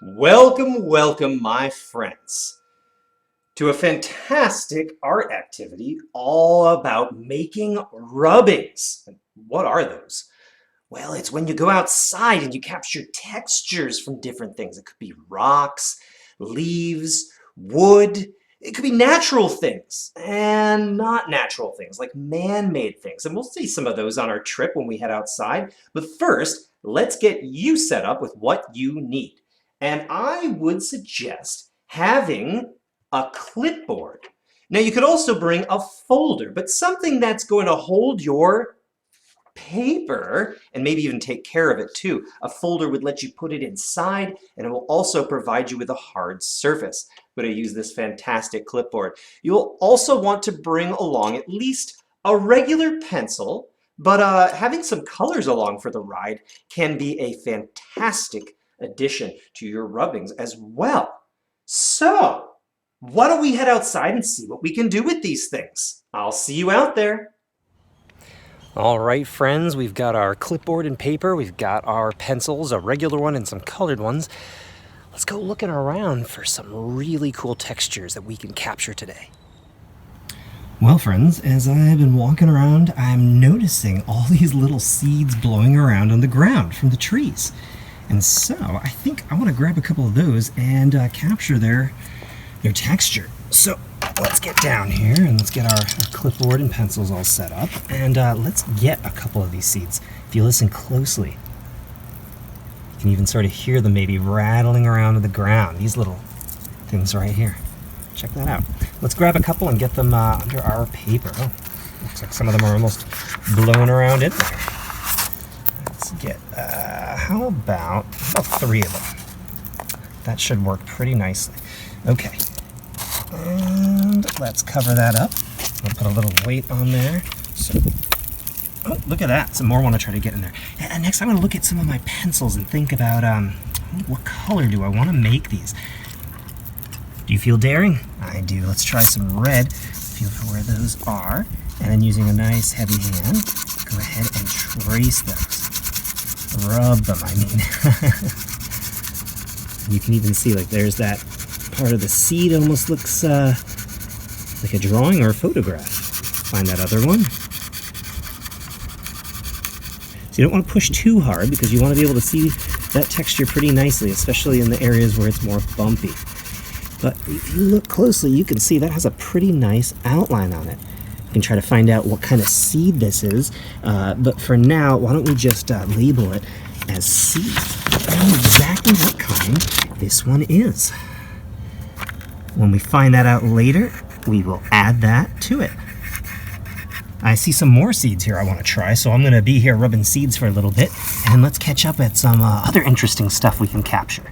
Welcome, welcome, my friends, to a fantastic art activity all about making rubbings. And what are those? Well, it's when you go outside and you capture textures from different things. It could be rocks, leaves, wood. It could be natural things and not natural things, like man-made things. And we'll see some of those on our trip when we head outside. But first, let's get you set up with what you need. And I would suggest having a clipboard. Now, you could also bring a folder, but something that's going to hold your paper and maybe even take care of it too. A folder would let you put it inside, and it will also provide you with a hard surface. I'm going to use this fantastic clipboard. You'll also want to bring along at least a regular pencil, but having some colors along for the ride can be a fantastic addition to your rubbings as well. So, why don't we head outside and see what we can do with these things? I'll see you out there. All right, friends, we've got our clipboard and paper, we've got our pencils, a regular one and some colored ones. Let's go looking around for some really cool textures that we can capture today. Well, friends, as I've been walking around, I'm noticing all these little seeds blowing around on the ground from the trees. And so I think I want to grab a couple of those and capture their texture. So let's get down here and let's get our clipboard and pencils all set up, and let's get a couple of these seeds. If you listen closely, you can even sort of hear them maybe rattling around on the ground. These little things right here. Check that out. Let's grab a couple and get them under our paper. Oh, looks like some of them are almost blowing around in there. Let's get, how about 3 of them? That should work pretty nicely. Okay. And let's cover that up. We'll put a little weight on there. So, oh, look at that. Some more want to try to get in there. And next I'm going to look at some of my pencils and think about what color do I want to make these. Do you feel daring? I do. Let's try some red. Feel for where those are. And then using a nice heavy hand, go ahead and trace those. Rub them, I mean. You can even see, like, there's that part of the seed almost looks like a drawing or a photograph. Find that other one. So you don't want to push too hard because you want to be able to see that texture pretty nicely, especially in the areas where it's more bumpy. But if you look closely, you can see that has a pretty nice outline on it. You can try to find out what kind of seed this is, but for now, why don't we just label it as seed. I know exactly what kind this one is. When we find that out later, we will add that to it. I see some more seeds here I want to try, so I'm going to be here rubbing seeds for a little bit, and let's catch up at some other interesting stuff we can capture.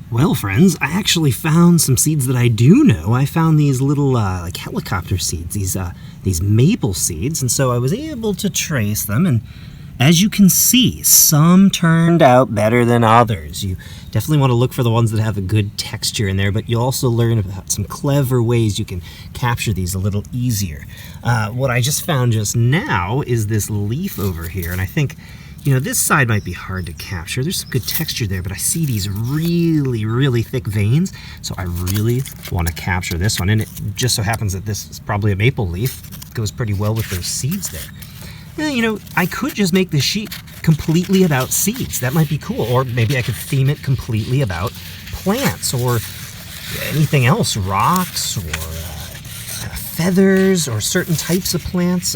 Well, friends, I actually found some seeds that I do know. I found these little like helicopter seeds, these maple seeds, and so I was able to trace them, and as you can see, some turned out better than others. You definitely want to look for the ones that have a good texture in there, but you'll also learn about some clever ways you can capture these a little easier. What I just found just now is this leaf over here, and I think, you know, this side might be hard to capture. There's some good texture there, but I see these really, really thick veins, so I really want to capture this one. And it just so happens that this is probably a maple leaf. It goes pretty well with those seeds there. You know, I could just make this sheet completely about seeds. That might be cool. Or maybe I could theme it completely about plants or anything else, rocks or feathers or certain types of plants.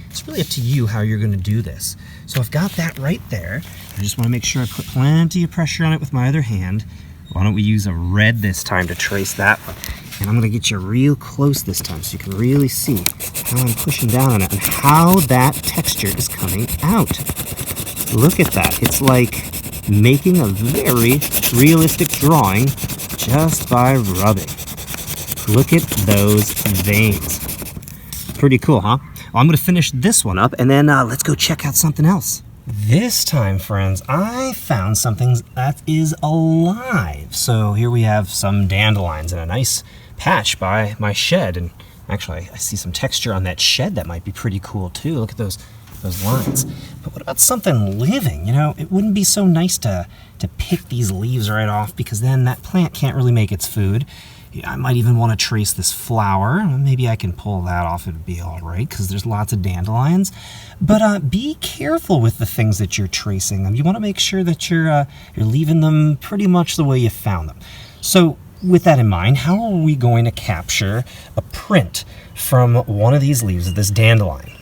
It's really up to you how you're going to do this. So I've got that right there. I just want to make sure I put plenty of pressure on it with my other hand. Why don't we use a red this time to trace that one? And I'm going to get you real close this time so you can really see how I'm pushing down on it and how that texture is coming out. Look at that. It's like making a very realistic drawing just by rubbing. Look at those veins. Pretty cool, huh? Well, I'm going to finish this one up and then let's go check out something else. This time, friends, I found something that is alive. So here we have some dandelions and a nice patch by my shed. And actually, I see some texture on that shed that might be pretty cool too. Look at those those lines. But what about something living? You know, it wouldn't be so nice to pick these leaves right off, because then that plant can't really make its food. I might even want to trace this flower. Maybe I can pull that off. It'd be all right because there's lots of dandelions. But be careful with the things that you're tracing. You want to make sure that you're leaving them pretty much the way you found them. So with that in mind, how are we going to capture a print from one of these leaves of this dandelion?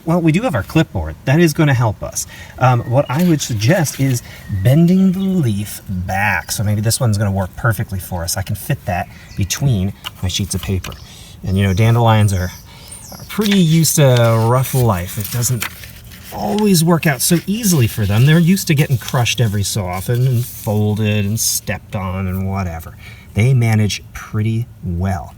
Well, we do have our clipboard. That is going to help us. What I would suggest is bending the leaf back. So maybe this one's going to work perfectly for us. I can fit that between my sheets of paper. And you know, dandelions are pretty used to rough life. It doesn't always work out so easily for them. They're used to getting crushed every so often and folded and stepped on and whatever. They manage pretty well.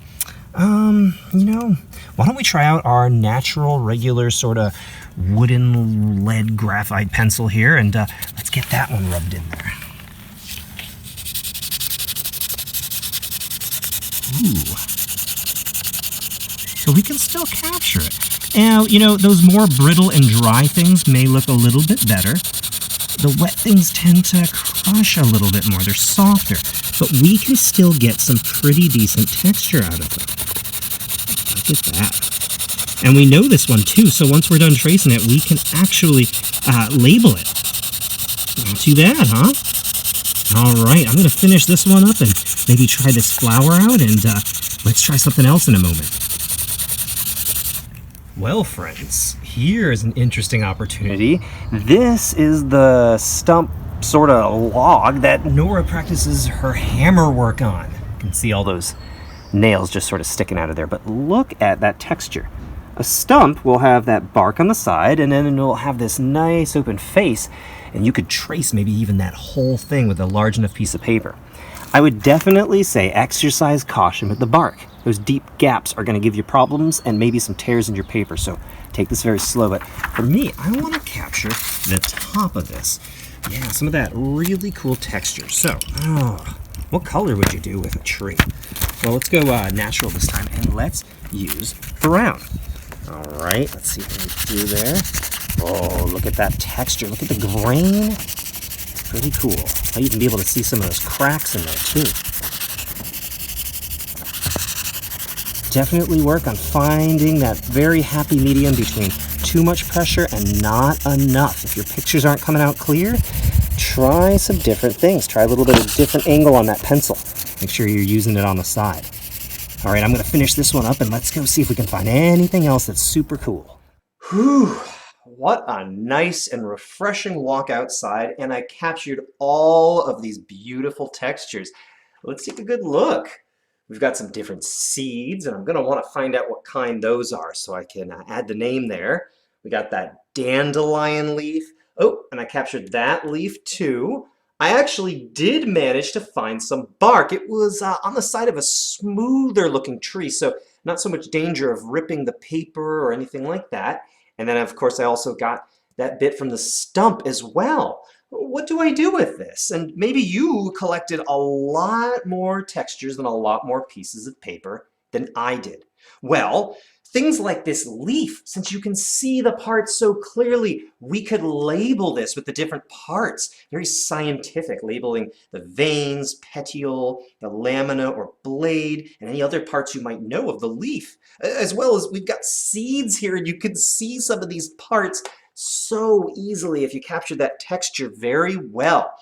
You know, why don't we try out our natural, regular sort of wooden lead graphite pencil here, and let's get that one rubbed in there. Ooh. So we can still capture it. Now, you know, those more brittle and dry things may look a little bit better. The wet things tend to crush a little bit more. They're softer, but we can still get some pretty decent texture out of them. Look at that. And we know this one too, so once we're done tracing it, we can actually label it. Not too bad, huh? All right, I'm going to finish this one up and maybe try this flower out, and let's try something else in a moment. Well, friends, here's an interesting opportunity. This is the stump sort of log that Nora practices her hammer work on. You can see all those nails just sort of sticking out of there, but look at that texture. A stump will have that bark on the side, and then it'll have this nice open face, and you could trace maybe even that whole thing with a large enough piece of paper. I would definitely say exercise caution with the bark. Those deep gaps are going to give you problems and maybe some tears in your paper, so take this very slow. But for me, I want to capture the top of this. Yeah, some of that really cool texture. So, what color would you do with a tree? Well, let's go natural this time, and let's use brown. All right, let's see what we do there. Oh, look at that texture. Look at the grain. Pretty cool. I'll even be able to see some of those cracks in there, too. Definitely work on finding that very happy medium between too much pressure and not enough. If your pictures aren't coming out clear, try some different things. Try a little bit of different angle on that pencil. Make sure you're using it on the side. All right, I'm going to finish this one up, and let's go see if we can find anything else that's super cool. Whew, what a nice and refreshing walk outside, and I captured all of these beautiful textures. Let's take a good look. We've got some different seeds, and I'm going to want to find out what kind those are so I can add the name there. We got that dandelion leaf. Oh, and I captured that leaf too. I actually did manage to find some bark. It was on the side of a smoother looking tree, so not so much danger of ripping the paper or anything like that. And then, of course, I also got that bit from the stump as well. What do I do with this? And maybe you collected a lot more textures and a lot more pieces of paper than I did. Well, things like this leaf, since you can see the parts so clearly, we could label this with the different parts. Very scientific, labeling the veins, petiole, the lamina or blade, and any other parts you might know of the leaf. As well as we've got seeds here, and you can see some of these parts so easily if you capture that texture very well.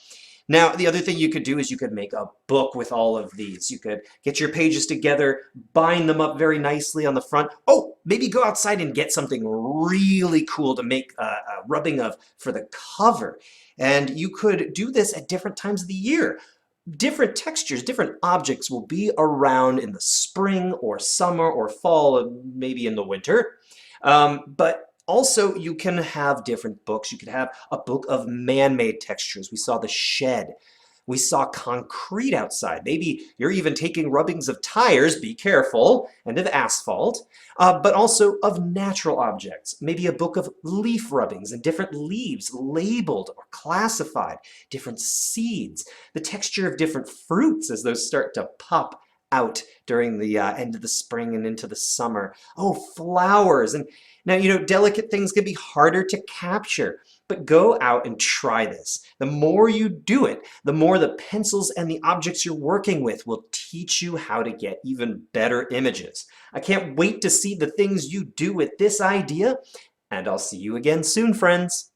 Now, the other thing you could do is you could make a book with all of these. You could get your pages together, bind them up very nicely on the front. Oh, maybe go outside and get something really cool to make a rubbing of for the cover. And you could do this at different times of the year. Different textures, different objects will be around in the spring or summer or fall, maybe in the winter. But also, you can have different books. You could have a book of man-made textures. We saw the shed. We saw concrete outside. Maybe you're even taking rubbings of tires, be careful, and of asphalt, but also of natural objects. Maybe a book of leaf rubbings and different leaves labeled or classified, different seeds, the texture of different fruits as those start to pop out during the end of the spring and into the summer. Oh, flowers. And now, delicate things can be harder to capture, but go out and try this. The more you do it, the more the pencils and the objects you're working with will teach you how to get even better images. I can't wait to see the things you do with this idea, and I'll see you again soon, friends.